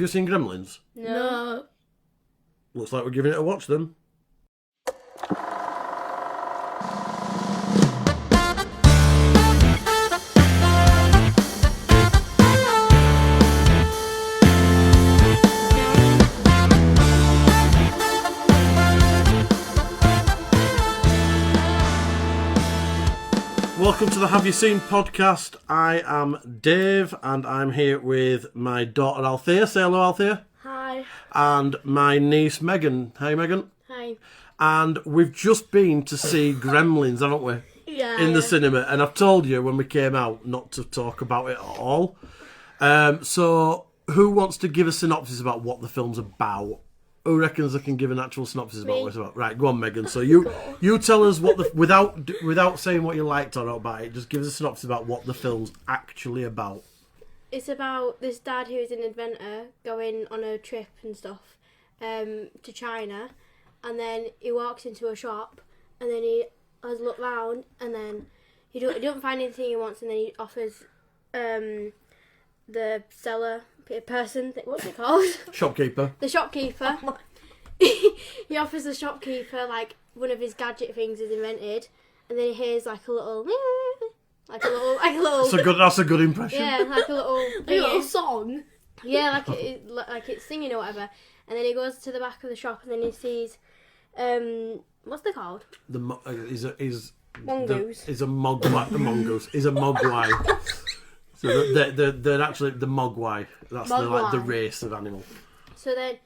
Have you seen Gremlins? No. Looks like we're giving it a watch then. Welcome to the Have You Seen podcast. I am Dave and I'm here with my daughter Althea. Say hello, Althea. Hi. And my niece Megan. Hey, Megan. Hi. And we've just been to see Gremlins, haven't we? Yeah. In the cinema. And I've told you when we came out not to talk about it at all. So who wants to give a synopsis about what the film's about? Who reckons they can give an actual synopsis about what it's about? Right, go on, Megan. So you tell us what the without saying what you liked or not about it. Just give us a synopsis about what the film's actually about. It's about this dad who's an inventor going on a trip and stuff to China, and then he walks into a shop, and then he has a look round, and then he don't find anything he wants, and then he offers the seller person, what's it called? Shopkeeper. The shopkeeper. He offers the shopkeeper like one of his gadget things he's invented, and then he hears like a little. That's a good impression. Yeah, like a little song. Yeah, like it's singing or whatever. And then he goes to the back of the shop, and then he sees, what's they called? Mongoose. He's a mongoose. He's a mogwai. So they're actually the mogwai. That's the race of animal. So then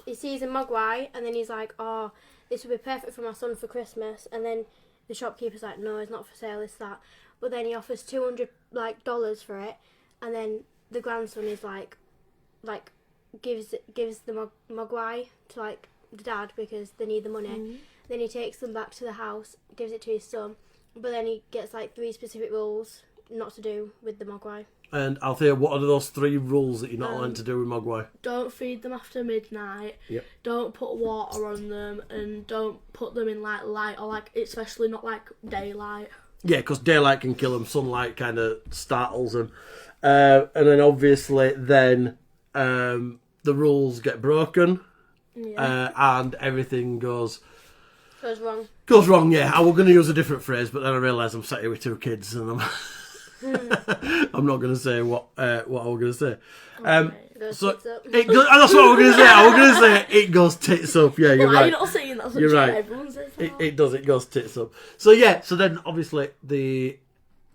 he sees a mogwai, and then he's like, "Oh, this would be perfect for my son for Christmas." And then the shopkeeper's like, "No, it's not for sale. It's that." But then he offers $200 for it, and then the grandson is like gives the mogwai to like the dad because they need the money. Mm-hmm. Then he takes them back to the house, gives it to his son, but then he gets like 3 specific rules not to do with the mogwai. And Althea, what are those 3 rules that you're not allowed to do with mogwai? Don't feed them after midnight. Yep. Don't put water on them, and don't put them in like light or like especially not like daylight. Yeah, because daylight can kill them. Sunlight kind of startles them, and then obviously then the rules get broken, and everything goes wrong. Goes wrong. Yeah, I was going to use a different phrase, but then I realised I'm sat here with 2 kids, and I'm not going to say what I was going to say. So that's what I was going to say. I was going to say it goes tits up. Yeah, you're right. You're not saying that's what you're right. Everyone says that. It does. It goes tits up. So yeah. So then obviously the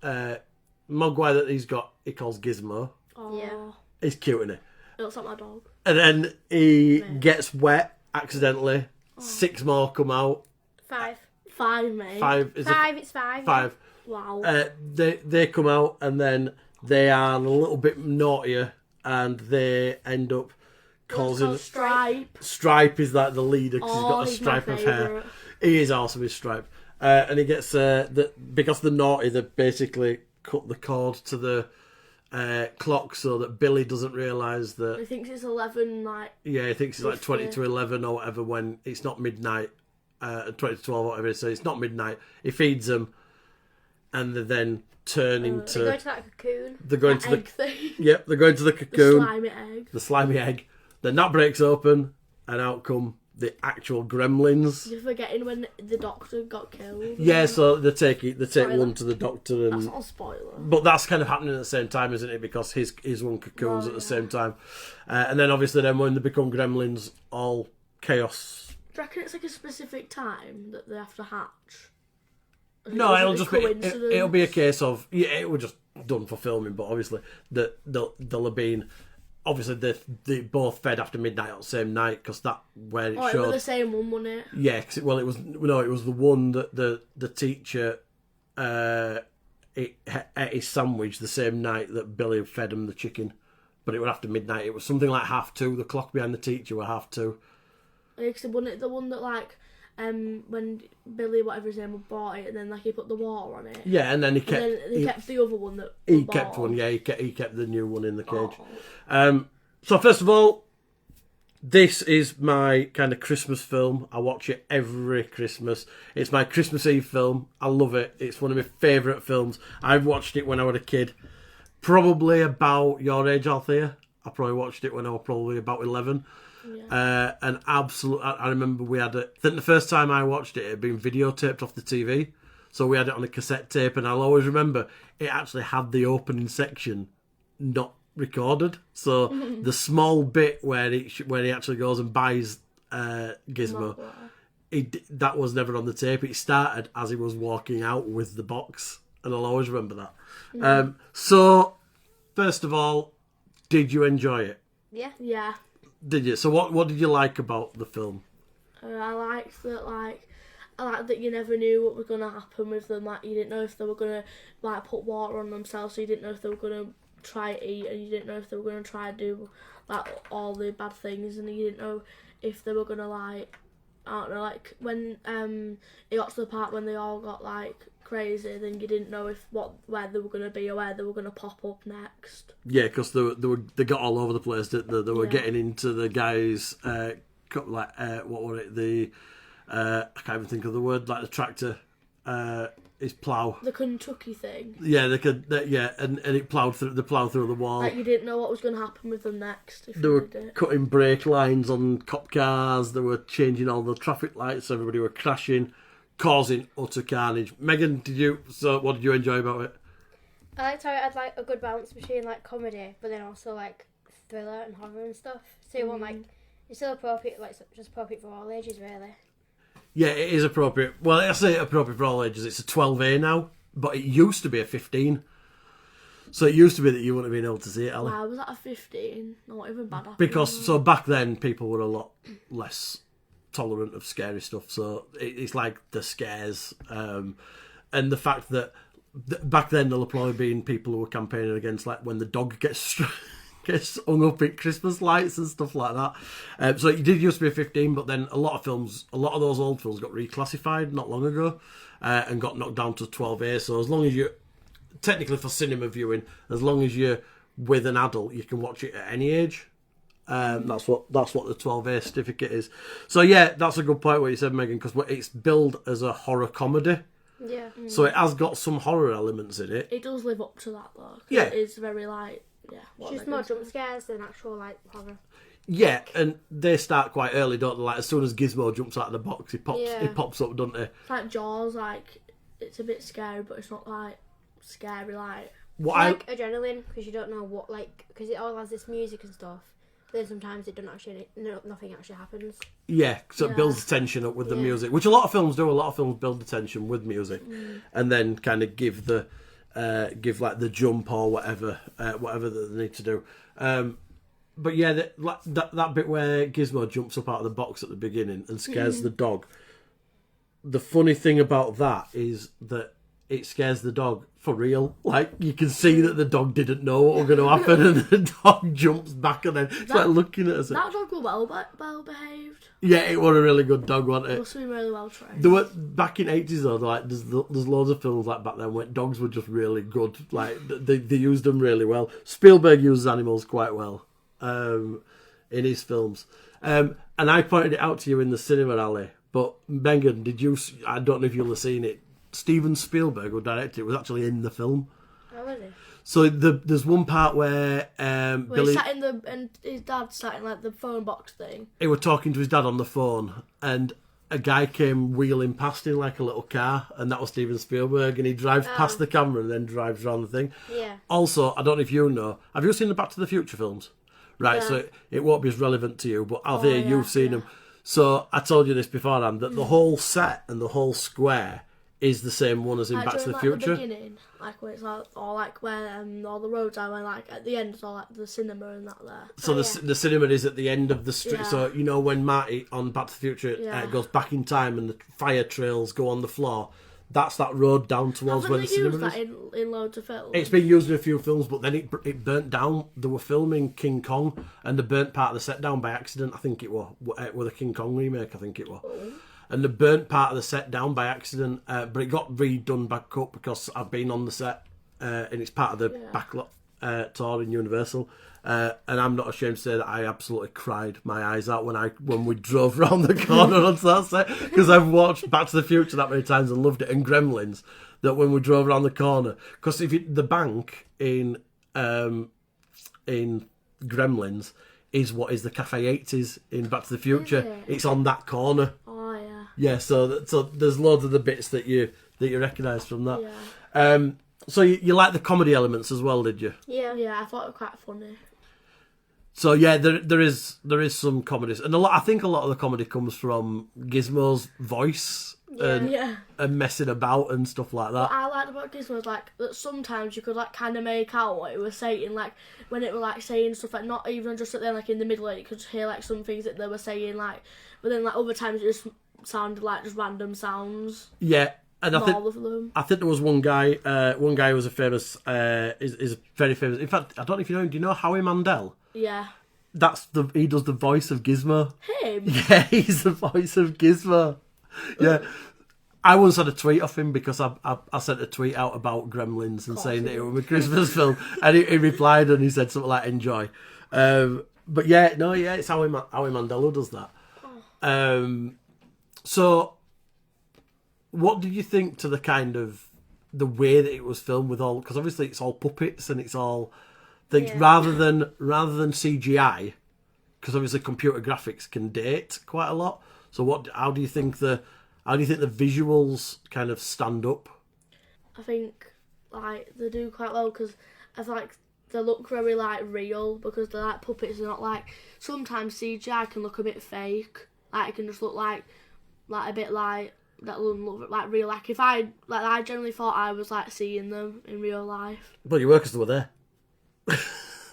mogwai that he's got, he calls Gizmo. Oh. Yeah. He's cute, isn't he? It looks like my dog. And then he gets wet accidentally. 6 more come out. 5, mate. 5. It's 5. 5. Wow. They come out and then they are a little bit naughtier and they end up causing... Stripe. Stripe is like the leader because he's got a stripe of hair. He is awesome with Stripe. And he gets... because they're naughty, they basically cut the cord to the clock so that Billy doesn't realise that... He thinks it's 11, like... Yeah, he thinks it's like 20 to 11 or whatever when it's not midnight. 20 to 12 or whatever, so it's not midnight. He feeds them and they then turn into... They go to that cocoon. They're going to the egg thing. Yep, they're going to the cocoon. The slimy egg. Then that breaks open and out come the actual gremlins. You're forgetting when the doctor got killed. Yeah, so they take one to the doctor and... That's not a spoiler. But that's kind of happening at the same time, isn't it? Because his one cocoons at the same time. And then obviously then when they become gremlins, all chaos... Do you reckon it's like a specific time that they have to hatch? No, it'll be a case of it was just done for filming, but obviously they'll have been obviously they both fed after midnight on the same night because that where it showed. It was the same one, wasn't it? Yeah, it was the one that the teacher ate his sandwich the same night that Billy fed him the chicken, but it was after midnight. It was something like 2:30. The clock behind the teacher were 2:30. Wasn't it the one that like when Billy whatever his name was bought it and then like he put the water on it? Yeah, and then he kept the other one that he kept one. Yeah, he kept the new one in the cage. So first of all, this is my kind of Christmas film. I watch it every Christmas. It's my Christmas Eve film. I love it. It's one of my favourite films. I've watched it when I was a kid, probably about your age, Althea. I probably watched it when I was probably about 11. Yeah. And absolutely, I remember we had it. I think the first time I watched it had been videotaped off the TV. So we had it on a cassette tape, and I'll always remember it actually had the opening section not recorded. So the small bit where he actually goes and buys Gizmo, that was never on the tape. It started as he was walking out with the box, and I'll always remember that. So, first of all, did you enjoy it? Yeah. Yeah. Did you? So what did you like about the film? I liked that you never knew what was gonna happen with them. Like, you didn't know if they were gonna like put water on themselves, so you didn't know if they were gonna try to eat, and you didn't know if they were gonna try to do like all the bad things, and you didn't know if they were gonna like, I don't know, like when it got to the part when they all got like crazy, then you didn't know where they were gonna be or where they were gonna pop up next. Yeah, because they got all over the place. They were getting into the guys what were it? I can't even think of the word. Like the tractor, his plough. The Kentucky thing. Yeah, and it ploughed through the wall. Like, you didn't know what was going to happen with them next. If They you were did it. cutting brake lines on cop cars. They were changing all the traffic lights. Everybody were crashing, causing utter carnage. Megan, what did you enjoy about it? I liked how it had like a good balance between like comedy, but then also like thriller and horror and stuff. So you want like it's still appropriate, like just appropriate for all ages, really. Yeah, it is appropriate. Well, I say appropriate for all ages. It's a 12A now, but it used to be a 15. So it used to be that you wouldn't have been able to see it, Ellie. Why was that a 15? Not even bad. Because back then people were a lot less tolerant of scary stuff. So it's like the scares, and the fact that back then there'll probably been people who were campaigning against like when the dog gets hung up in Christmas lights and stuff like that. So it did used to be a 15, but then a lot of those old films got reclassified not long ago and got knocked down to 12A. So as long as you, technically for cinema viewing, as long as you're with an adult, you can watch it at any age. That's what the 12A certificate is. So yeah, that's a good point what you said, Megan, because it's billed as a horror comedy. Yeah. So it has got some horror elements in it. It does live up to that though. Yeah. It is very like, It's just more jump scares than actual like horror. Yeah, and they start quite early, don't they? Like as soon as Gizmo jumps out of the box, he pops up, doesn't he? It's like Jaws, like it's a bit scary, but it's not like scary like. Like adrenaline, because you don't know what because it all has this music and stuff. But then sometimes it nothing actually happens. Yeah, so it builds the tension up with the music, which a lot of films do. A lot of films build the tension with music, and then kind of give like the jump or whatever that they need to do. But yeah, that bit where Gizmo jumps up out of the box at the beginning and scares the dog. The funny thing about that is that it scares the dog for real. Like, you can see that the dog didn't know what was going to happen, and the dog jumps back and then it's like looking at us. That dog was well behaved. Yeah, it was a really good dog, wasn't it? Must have been really well trained. There were back in '80s though. Like, there's loads of films like back then where dogs were just really good. Like, they used them really well. Spielberg uses animals quite well in his films. And I pointed it out to you in the cinema, Ali. But Megan, did you? I don't know if you'll have seen it. Steven Spielberg, who directed it, was actually in the film. Oh, really? So there's one part where Billy, he sat and his dad sat in like the phone box thing. he was talking to his dad on the phone, and a guy came wheeling past in like a little car, and that was Steven Spielberg, and he drives past the camera and then drives around the thing. Yeah. Also, I don't know if you know, have you seen the Back to the Future films? Right, so it won't be as relevant to you, but Althea, you've seen them. So I told you this beforehand, that the whole set and the whole square is the same one as in Back to the Future. The beginning, like where it's like, or like where all the roads are, where like at the end it's all like the cinema and that there. So the cinema is at the end of the street. Yeah. So you know when Marty on Back to the Future goes back in time and the fire trails go on the floor. That's that road down towards where the cinema is. That in loads of films. It's been used in a few films, but then it burnt down. They were filming King Kong, and they burnt part of the set down by accident. I think it was with a King Kong remake. I think it was. And they burnt part of the set down by accident, but it got redone back up because I've been on the set, and it's part of the backlot tour in Universal. And I'm not ashamed to say that I absolutely cried my eyes out when we drove around the corner onto that set, because I've watched Back to the Future that many times and loved it, and Gremlins, that when we drove around the corner, because the bank in Gremlins is what is the Cafe 80s in Back to the Future. Is it? It's on that corner. Oh yeah. Yeah, so there's loads of the bits that you recognise from that. Yeah. So you like the comedy elements as well, did you? Yeah. Yeah, I thought it was quite funny. So yeah, there is some comedies, and I think a lot of the comedy comes from Gizmo's voice Yeah. and messing about and stuff like that. What I liked about Gizmo was like that sometimes you could like kind of make out what it was saying, like when it was like saying stuff like not even just at the end, like in the middle, like, you could hear like some things that they were saying, like, but then like other times it just sounded like just random sounds. Yeah, and I think All of them. I think there was one guy who was a famous, is very famous. In fact, I don't know if you know. Do you know Howie Mandel? Yeah. He does the voice of Gizmo. Him. Yeah, he's the voice of Gizmo. Yeah. I once had a tweet off him because I sent a tweet out about Gremlins and saying that it was a Christmas film, and he replied and he said something like "enjoy." But it's Howie Mandel who does that. So, what did you think to the kind of the way that it was filmed with all? Because obviously it's all puppets and it's all things rather than CGI. Because obviously computer graphics can date quite a lot. So how do you think the visuals kind of stand up? I think like they do quite well because I feel like they look very like real because they're like puppets. They're not like sometimes CGI can look a bit fake. Like it can just look like a bit like that doesn't look like real. Like if I generally thought I was like seeing them in real life. Well, your workers were there.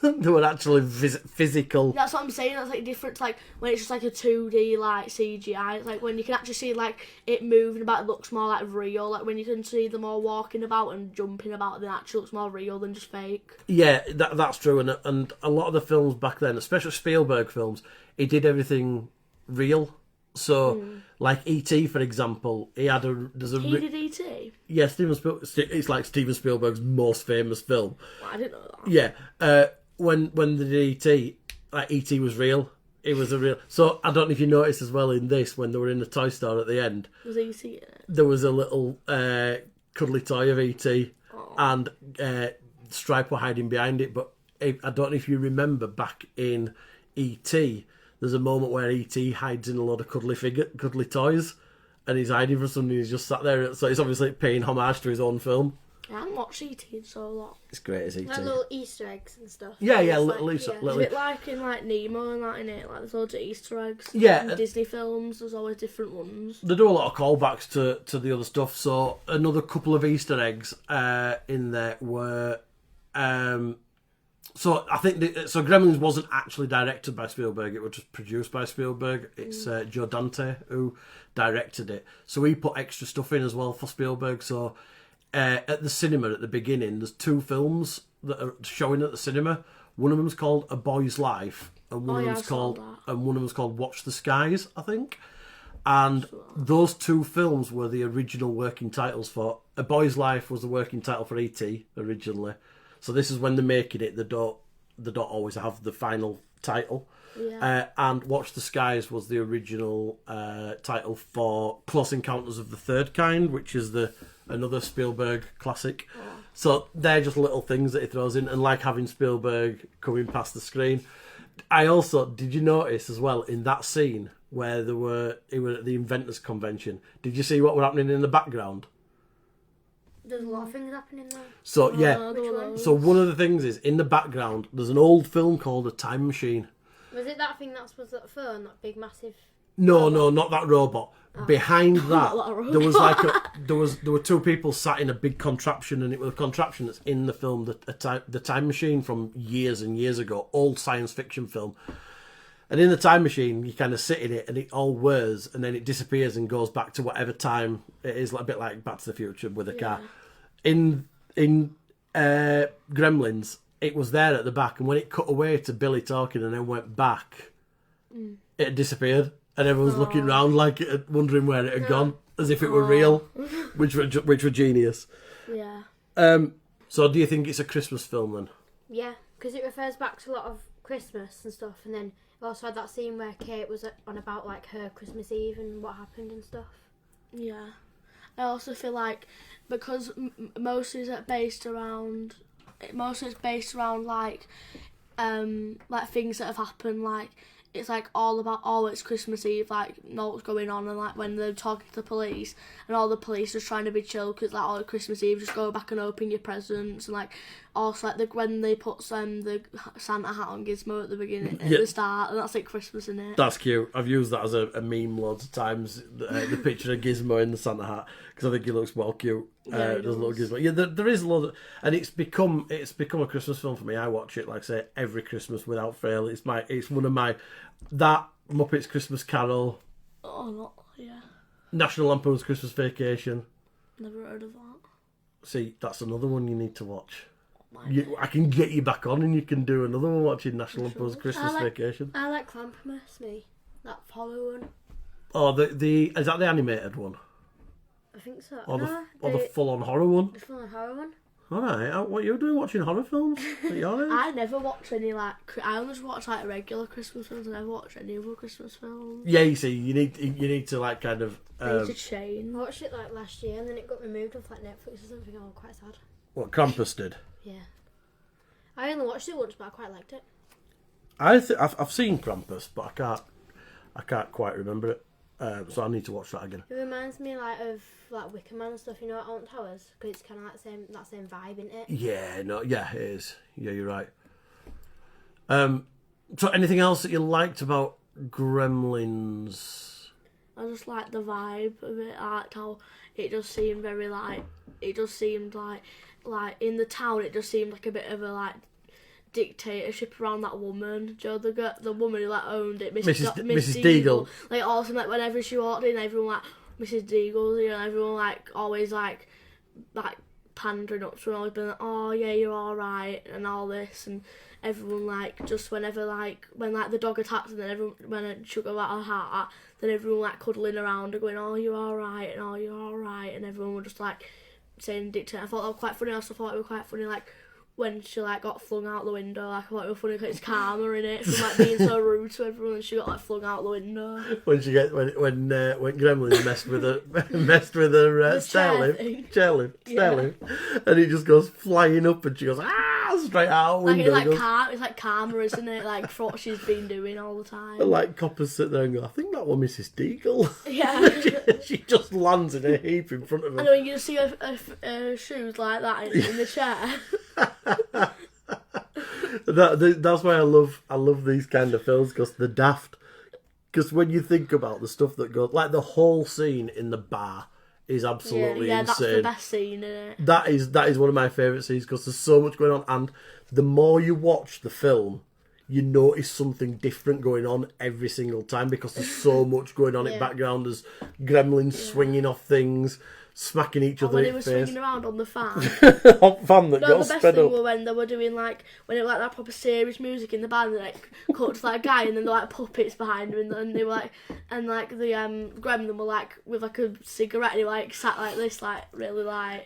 They were actually physical. That's what I'm saying. That's like different. Like when it's just like a 2D like CGI. It's like when you can actually see like it moving about. It looks more like real. Like when you can see them all walking about and jumping about, then it actually looks more real than just fake. Yeah, that's true. And a lot of the films back then, especially Spielberg films, he did everything real. So like E.T. for example, he did E.T. Yeah, it's like Steven Spielberg's most famous film. Well, I didn't know that. Yeah. When they did E.T., like E.T. was real. It was a real. So I don't know if you noticed as well in this when they were in the toy store at the end. Was E.T. in it? There was a little cuddly toy of E.T. and Stripe were hiding behind it. But I don't know if you remember back in E.T. There's a moment where E.T. hides in a lot of cuddly toys, and he's hiding from something. He's just sat there. So it's obviously paying homage to his own film. I haven't watched E.T. in so long. It's great as E.T. Like little Easter eggs and stuff. Yeah, It's Easter. yeah. It's a bit like in like Nemo and that in it. Like there's loads of Easter eggs. Yeah. In Disney films, there's always different ones. They do a lot of callbacks to the other stuff. So another couple of Easter eggs in there were. So I think Gremlins wasn't actually directed by Spielberg. It was just produced by Spielberg. It's Joe Dante who directed it. So he put extra stuff in as well for Spielberg. So at the cinema at the beginning, there's two films that are showing at the cinema. One of them's called A Boy's Life, and one of them's called Watch the Skies, I think. And those two films were the original working titles for. A Boy's Life was the working title for E.T. originally. So this is when they're making it. They don't always have the final title. Yeah. And Watch the Skies was the original title for Close Encounters of the Third Kind, which is another Spielberg classic. Oh. So they're just little things that he throws in, and like having Spielberg coming past the screen. Did you notice as well in that scene where it were at the Inventors Convention? Did you see what were happening in the background? There's a lot of things happening there. So Which one? So one of the things is in the background. There's an old film called A Time Machine. Was it that thing that was that phone, that big massive? No, not that robot. Behind that, Not that there was there were two people sat in a big contraption, and it was a contraption that's in the film, the Time Machine from years and years ago, old science fiction film. And in the Time Machine, you kind of sit in it, and it all whirs, and then it disappears and goes back to whatever time it is, like a bit like Back to the Future with a car. In Gremlins, it was there at the back, and when it cut away to Billy talking and then went back, it had disappeared, and everyone was looking around like wondering where it had gone, as if it were real, which were genius. Yeah. So do you think it's a Christmas film then? Yeah, because it refers back to a lot of Christmas and stuff, and then we also had that scene where Kate was on about like her Christmas Eve and what happened and stuff. Yeah. I also feel like because mostly it's based around like like things that have happened, like it's like all about, oh, it's Christmas Eve, like know what's going on, and like when they're talking to the police and all the police just trying to be chill because like, oh, Christmas Eve, just go back and open your presents, and like also like when they put the Santa hat on Gizmo at the beginning, at the start, and that's like Christmas, in it. That's cute. I've used that as a meme loads of times, the picture of Gizmo in the Santa hat, because I think he looks well cute. There's a little Gizmo. Yeah, there is a lot of, and it's become a Christmas film for me. I watch it, like I say, every Christmas without fail. It's one of my, that Muppets Christmas Carol. Yeah. National Lampoon's Christmas Vacation. Never heard of that. See, that's another one you need to watch. I can get you back on, and you can do another one watching National Lampoon's Christmas Vacation. I like Krampus, me. That follow one. Oh, the is that the animated one? I think so. Or the full-on horror one? The full-on horror one. Alright, what are you doing watching horror films? I never watch any, like, I always watch like regular Christmas films. I never watch any other Christmas films. Yeah, you see, you need to like kind of. I need to change. I watched it like last year, and then it got removed off like Netflix or something. I was quite sad. What Krampus did? Yeah, I only watched it once, but I quite liked it. I've seen Krampus, but I can't quite remember it. So I need to watch that again. It reminds me of Wicker Man and stuff, you know, at Alton Towers, because it's kind of like that same vibe, isn't it? Yeah, it is. Yeah, you're right. So anything else that you liked about Gremlins? I just like the vibe of it. I liked how it just seemed very like in the town. It just seemed like a bit of a like dictatorship around that woman, Joe, the woman who like owned it, Mrs. Deagle. Like awesome, like whenever she walked in, everyone like Mrs. Deagle, you know, everyone like always like pandering up to her, always been like, oh yeah, you're all right, and all this, and everyone like just whenever like when like the dog attacked, and then everyone when she got out her heart, then everyone like cuddling around her, going, oh you're all right, and oh you're all right, and everyone was just like saying dictator. I thought that was quite funny. I also thought it was quite funny like when she like got flung out the window, like I thought it was funny because it's Karma in it from like being so rude to everyone, and she got like flung out the window. When Gremlins messed with her stair lift, and he just goes flying up, and she goes straight out the window. It's like Karma, isn't it? Like for what she's been doing all the time. And like coppers sit there and go, I think that was Mrs. Deagle. Yeah. she just lands in a heap in front of her. I know, you see her shoes like that in the chair. That's why I love these kind of films, because they're daft. Because when you think about the stuff that goes, like the whole scene in the bar is absolutely insane. That's the best scene, isn't it? That is one of my favourite scenes, because there's so much going on, and the more you watch the film, you notice something different going on every single time, because there's so much going on in background. There's gremlins swinging off things, smacking each other in the face. When he was swinging around on the fan. Hot fan that got sped up. The best thing was when they were doing like, when it was like that proper serious music in the band, and like cut to like a guy, and then there were like puppets behind him, and they were like, and like the gremlin were like with like a cigarette, and he like sat like this, like really like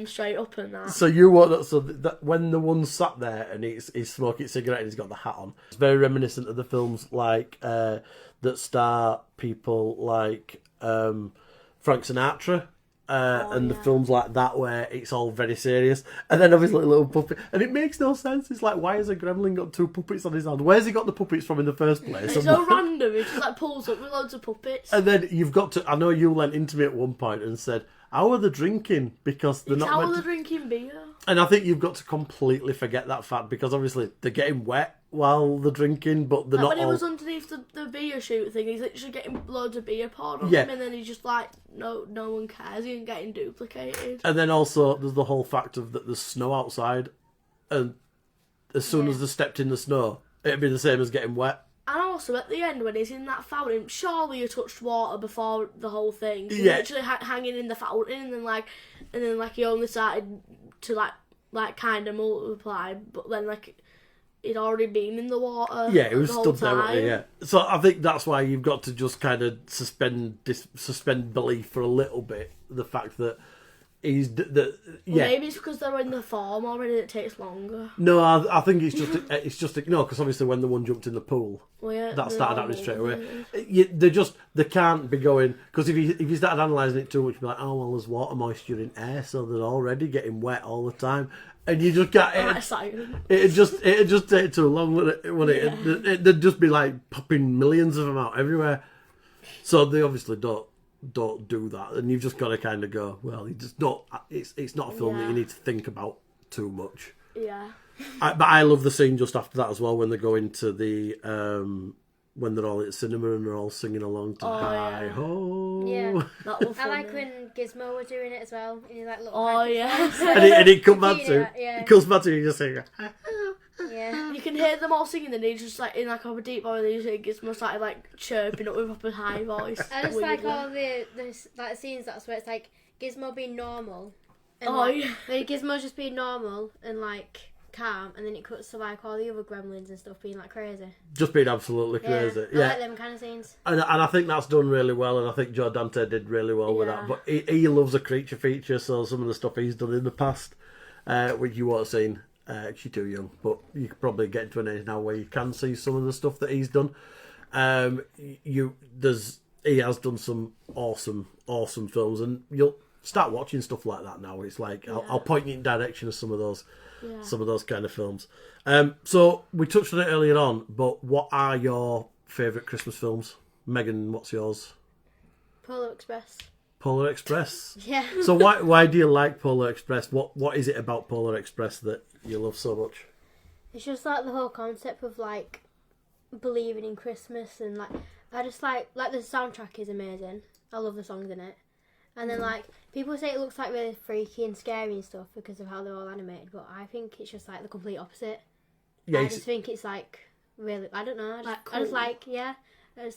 straight up and that. So that when the one sat there and he's smoking a cigarette and he's got the hat on, it's very reminiscent of the films like that star people like Frank Sinatra. The films like that where it's all very serious, and then obviously little puppet, and it makes no sense. It's like, why has a gremlin got two puppets on his hand? Where's he got the puppets from in the first place? It's so random. It just like pulls up with loads of puppets. And then you've got to. I know you went into me at one point and said, "How are they drinking?" Because they're not. How are they drinking beer? And I think you've got to completely forget that fact, because obviously they're getting wet while they're drinking, but they're not. When he was underneath the beer shoot thing, he's literally getting loads of beer poured on him, and then he's just like, no one cares. He ain't getting duplicated. And then also there's the whole fact of that there's snow outside, and as soon as they stepped in the snow, it'd be the same as getting wet. And also at the end when he's in that fountain, surely you touched water before the whole thing. He's literally hanging in the fountain, and then he only started to like kind of multiply, but then like he'd already been in the water. Yeah, it was stood there. Yeah, so I think that's why you've got to just kind of suspend belief for a little bit. The fact that he's maybe it's because they're in the form already. It takes longer. No, I think it's just no, because obviously when the one jumped in the pool, that started happening straight away. They can't be going, because if you started analysing it too much, you'd be like, oh well, there's water moisture in air, so they're already getting wet all the time. and you just get it'd just take too long, wouldn't it? There'd just be like popping millions of them out everywhere. So they obviously don't do that, and you've just got to kind of go, well, you just don't. It's not a film that you need to think about too much. Yeah. But I love the scene just after that as well, when they go into the when they're all at the cinema and they're all singing along to Hi Ho. Yeah. I like when Gizmo was doing it as well. And he's like, look. And he comes back to yeah. He comes back to you and just saying, yeah. You can hear them all singing, and he's just like in like a deep voice, and you see Gizmo started like chirping up with a high voice. I just like all the like scenes that's where it's like Gizmo being normal. And when Gizmo's just being normal and like calm, and then it cuts to like all the other gremlins and stuff being like crazy. Just being absolutely crazy. I like them kind of scenes. And I think that's done really well, and I think Joe Dante did really well with that. But he loves a creature feature, so some of the stuff he's done in the past, which you won't have seen, you're too young, but you could probably get to an age now where you can see some of the stuff that he's done. He has done some awesome films, and you'll start watching stuff like that now. It's like I'll point you in direction of some of those kind of films. So we touched on it earlier on, but what are your favourite Christmas films? Megan, what's yours? Polar Express. Polar Express. Yeah. So why do you like Polar Express? What is it about Polar Express that you love so much? It's just like the whole concept of like believing in Christmas, and like I just like the soundtrack is amazing. I love the songs in it. And then, like, people say it looks, like, really freaky and scary and stuff because of how they're all animated, but I think it's just, like, the complete opposite. Yeah, I just think it's, like, really, I don't know, I just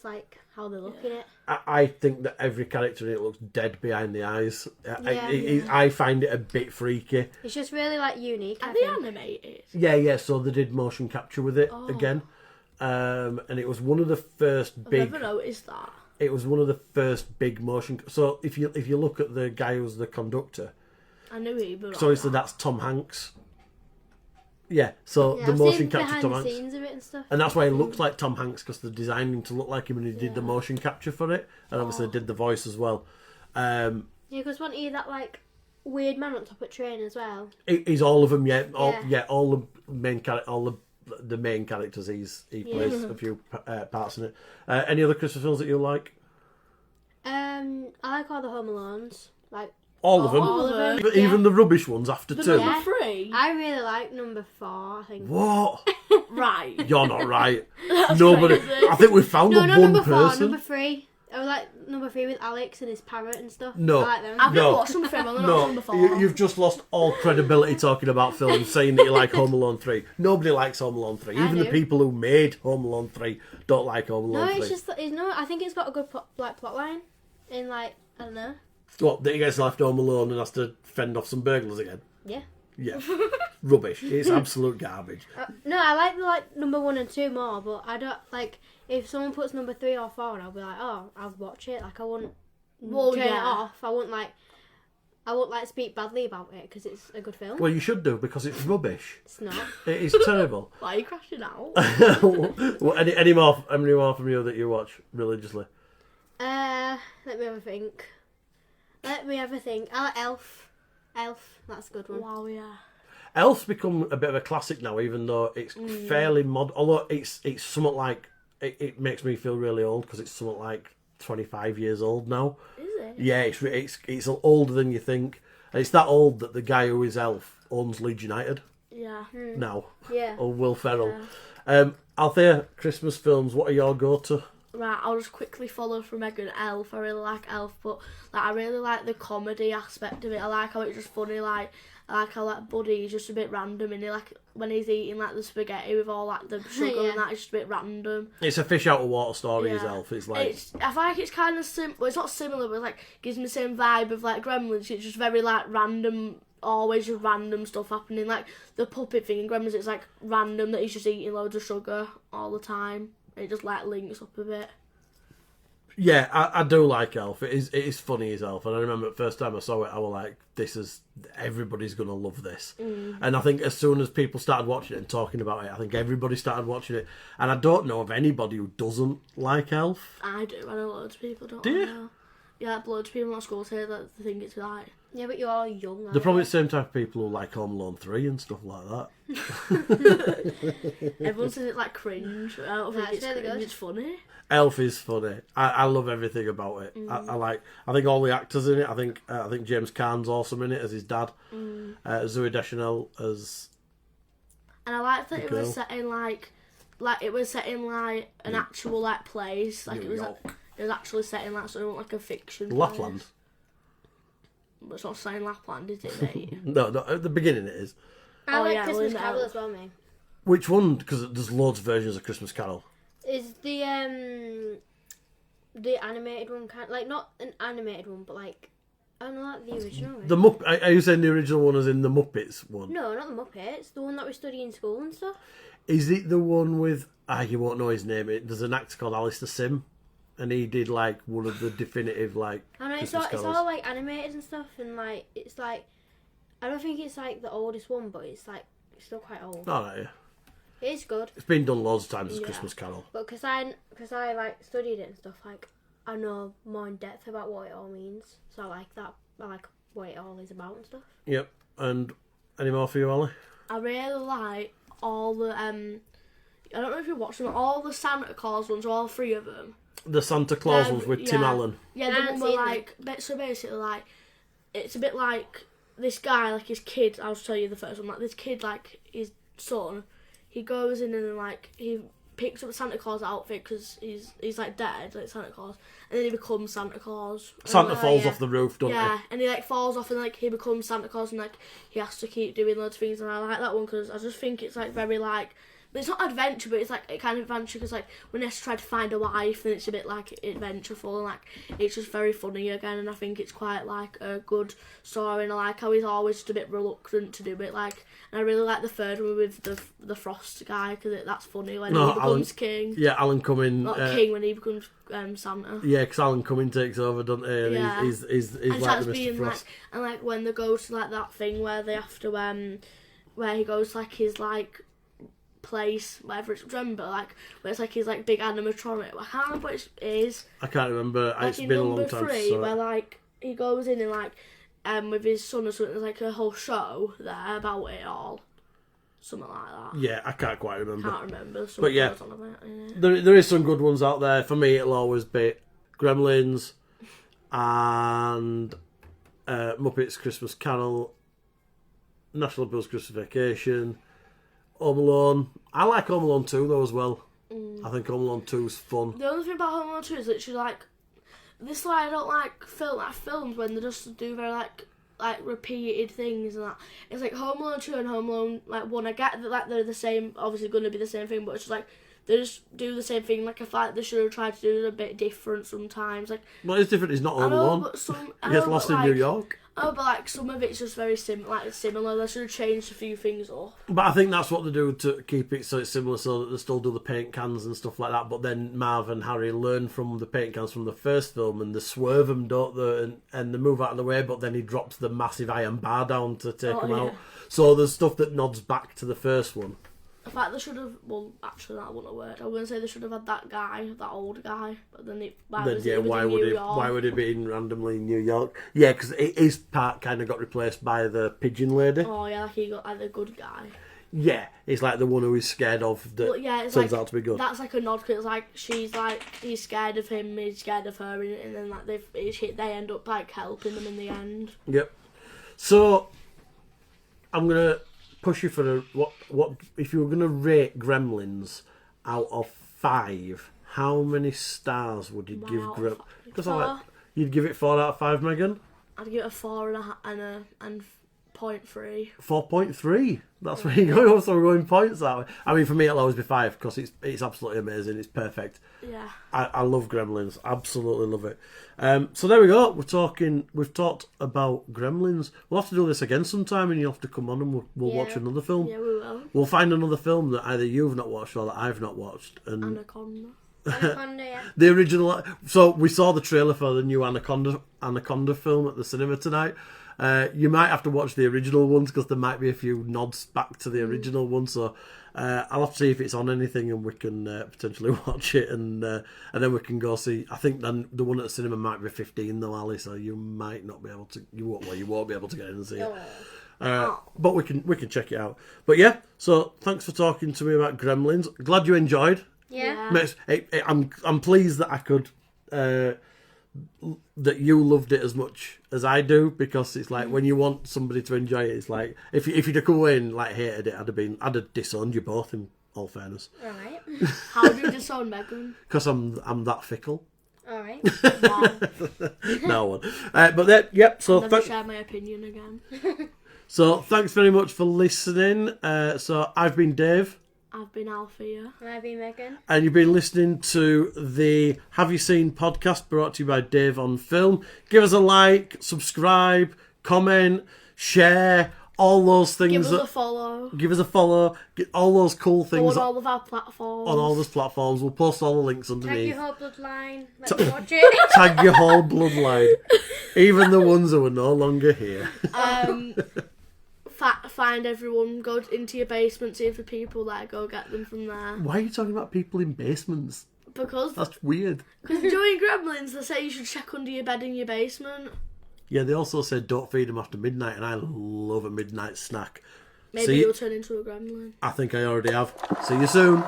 like how they look in it. I think that every character in it looks dead behind the eyes. I find it a bit freaky. It's just really, like, unique. Are they animated? Yeah, so they did motion capture with it again. And it was one of the first big... I've never noticed that. It was one of the first big motion. So if you look at the guy who's the conductor, I knew he. But so that's Tom Hanks. Yeah. So the motion capture Tom Hanks, scenes of it and stuff, and that's why he looks like Tom Hanks, because they're designing him to look like him, and he did the motion capture for it, and obviously did the voice as well. Yeah, because wasn't he that like weird man on top of train as well? He's all of them. All the main character, the main characters. He plays a few parts in it. Any other Christmas films that you like? I like all the Home Alones, like all of them. All of them. Even the rubbish ones after two. Number 3. I really like number 4. I think. What? Right. You're not right. Nobody. Crazy. I think we found No, one number 4, person. number 3. I like number 3 with Alex and his parrot and stuff. No. I like them. I've never watched number 3. I'm not number 4. You've just lost all credibility talking about films, saying that you like Home Alone 3. Nobody likes Home Alone 3. Even the people who made Home Alone 3 don't like Home Alone 3. No, it's just I think it's got a good plot line. In like, I don't know. What, that he gets left home alone and has to fend off some burglars again? Yeah. Yeah. Rubbish. It's absolute garbage. No, I like number 1 and 2 more, but I don't like if someone puts number 3 or 4 and I'll be like, oh, I'll watch it. Like I wouldn't turn it off. I wouldn't like speak badly about it because it's a good film. Well, you should do, because it's rubbish. It's not. It is terrible. Why are you crashing out? Well, any more from you that you watch religiously? Let me have a think. I like Elf. That's a good one. Wow, yeah. Elf's become a bit of a classic now, even though it's fairly modern. Although it's somewhat like it makes me feel really old, because it's somewhat like 25 years old now. Is it? Yeah, it's older than you think, and it's that old that the guy who is Elf owns Leeds United. Yeah. Now. Yeah. Or Will Ferrell. Yeah. Althea, Christmas films. What are your go-to? Right, I'll just quickly follow from Megan. Elf. I really like Elf, but like I really like the comedy aspect of it. I like how it's just funny. Like I like how like Buddy's just a bit random, and he like when he's eating like the spaghetti with all like the sugar and that, it's just a bit random. It's a fish out of water story. Is Elf? It's like I feel like it's kind of well, it's not similar, but it like gives me the same vibe of like Gremlins. It's just very like random. Always just random stuff happening. Like the puppet thing in Gremlins, it's like random that he's just eating loads of sugar all the time. It just like links up a bit. Yeah, I do like Elf. It is funny as Elf, and I remember the first time I saw it, I was like, everybody's gonna love this. And I think as soon as people started watching it and talking about it, I think everybody started watching it. And I don't know of anybody who doesn't like Elf. I do. I know loads of people don't. Do you? Know. Yeah, loads of people at school say that they think it's like... Yeah, but you're all young. They're probably the same type of people who like Home Alone 3 and stuff like that. Everyone says it's like cringe. I don't think it's really cringe, good. it's funny. Elf is funny. I love everything about it. I think all the actors in it. I think James Caan's awesome in it as his dad. Zooey Deschanel as... And I like that the it girl. was set in like it was set in like an actual like place. Like New York. it was actually set in like sort of like a fiction Lapland. place. But it's not set in Lapland, is it, mate? No, at the beginning it is. I like yeah, Christmas well, Carol no. as well, mate. Which one? Because there's loads of versions of Christmas Carol. Is the animated one like not an animated one, but like I don't know, like the original one. The Are you saying the original one as in the Muppets one? No, not the Muppets. The one that we study in school and stuff. Is it the one with... you won't know his name. There's an actor called Alistair Sim, and he did like one of the definitive like I know it's Christmas all, carols. it's all like animated and stuff, and like it's like I don't think it's like the oldest one, but it's like still quite old. All right, yeah. It is good, It's been done loads of times as a Yeah. Christmas Carol. but because I like studied it and stuff, like I know more in depth about what it all means. So I like that. I like what it all is about and stuff. Yep. And any more for you, Ollie? I really like all the I don't know if you watched them, all the Santa Claus ones, all three of them. The Santa Claus ones with Tim yeah. Allen. Yeah, I the haven't one where seen them. like so basically like it's a bit like this guy, like his kid. I'll tell you the first one. Like this kid, like his son, he goes in and then like he picks up Santa Claus outfit because he's like dead, like Santa Claus, and then he becomes Santa Claus. Santa Oh, falls yeah. off the roof, doesn't Yeah, and he like falls off and like he becomes Santa Claus and like he has to keep doing loads of things, and I like that one because I just think it's like very like. It's not adventure, but it's like a kind of adventure because like when they try to find a wife, then it's a bit like adventureful and like it's just very funny again. And I think it's quite like a good story, and I like how he's always just a bit reluctant to do it. Like, and I really like the third one with the Frost guy because that's funny when he becomes king. Yeah, Alan Cumming. Not king when he becomes Santa. Yeah, because Alan Cumming takes over, doesn't he? And Yeah. he's And like starts the Mr. being Frost. like, and like when they go to like that thing where they have to where he goes to, like his like place, whatever it's, remember like where it's like his like big animatronic. I can't remember what it is. I can't remember. Like It's in been a number long time. 3, So where like he goes in and like with his son or something. There's like a whole show there about it all, something like that. yeah, I can't quite remember. Can't remember. But yeah. On about, yeah. There is some good ones out there. For me, it'll always be Gremlins and Muppets Christmas Carol, National Lampoon's Christmas Vacation, Home Alone. I like Home Alone 2 though as well. I think Home Alone 2's fun. The only thing about Home Alone 2 is literally like this. Like I don't like films when they just do very like repeated things and that. It's like Home Alone 2 and Home Alone like 1. I get that like they're the same, obviously going to be the same thing, but it's just like they just do the same thing. Like I feel like they should have tried to do it a bit different sometimes. Like Well, it's different. It's not I Home know, Alone. but some He gets lost in New York. Oh, but like some of it's just very similar. They should have changed a few things up. But I think that's what they do to keep it so it's similar, so that they still do the paint cans and stuff like that. But then Marv and Harry learn from the paint cans from the first film, and they swerve them, don't they? And they move out of the way. But then he drops the massive iron bar down to take them out. So there's stuff that nods back to the first one. In fact, they should have. Well, actually, that wouldn't have worked. I was going to say they should have had that guy, that old guy, but then why would it be in randomly in New York? Yeah, because his part kind of got replaced by the pigeon lady. Oh yeah, like he got like the good guy. Yeah, he's like the one who he's scared of that But yeah, it's turns like, out to be good. That's like a nod because it's like she's like he's scared of him, he's scared of her, and then like they end up like helping them in the end. Yep. So I'm gonna push you for what if you were gonna rate Gremlins out of 5, how many stars would you give Gremlins? Because you'd give it 4 out of 5, Megan. I'd give it a 4 and 0.3. 4.3. That's where you're going. So we're going points that way. I mean, for me, it'll always be 5 because it's absolutely amazing. It's perfect. Yeah. I love Gremlins. Absolutely love it. So there we go. We've talked about Gremlins. We'll have to do this again sometime, and you'll have to come on and we'll watch another film. Yeah, we will. We'll find another film that either you've not watched or that I've not watched. And Anaconda. Anaconda, yeah. the original. So we saw the trailer for the new Anaconda film at the cinema tonight. You might have to watch the original ones because there might be a few nods back to the original one. So I'll have to see if it's on anything and we can potentially watch it, and then we can go see. I think then the one at the cinema might be 15 though, Ali. So you might not be able to. You won't be able to get in and see it. But we can check it out. But yeah, so thanks for talking to me about Gremlins. Glad you enjoyed. Yeah. I'm pleased that I could. That you loved it as much as I do, because it's like when you want somebody to enjoy it, it's like if you'd have come in like hated it, I'd have disowned you both. In all fairness, Right. How do you disown Megan? because I'm that fickle. All right. Wow. No one. But then, yep. So Never share my opinion again. so thanks very much for listening. So I've been Dave. I've been Althea. And I've been Megan. And you've been listening to the Have You Seen podcast, brought to you by Dave on Film. Give us a like, subscribe, comment, share, all those things. Give us a follow. Give us a follow. Get all those cool things On all of our platforms. on all those platforms. We'll post all the links Tag underneath. your whole bloodline. Let's watch it. Tag your whole bloodline. Even the ones who are no longer here. Find everyone, go into your basement, see if the people there, go get them from there. Why are you talking about people in basements? Because That's weird. during Gremlins, they say you should check under your bed in your basement. Yeah, they also said don't feed them after midnight, and I love a midnight snack. Maybe you'll turn into a gremlin. I think I already have. See you soon.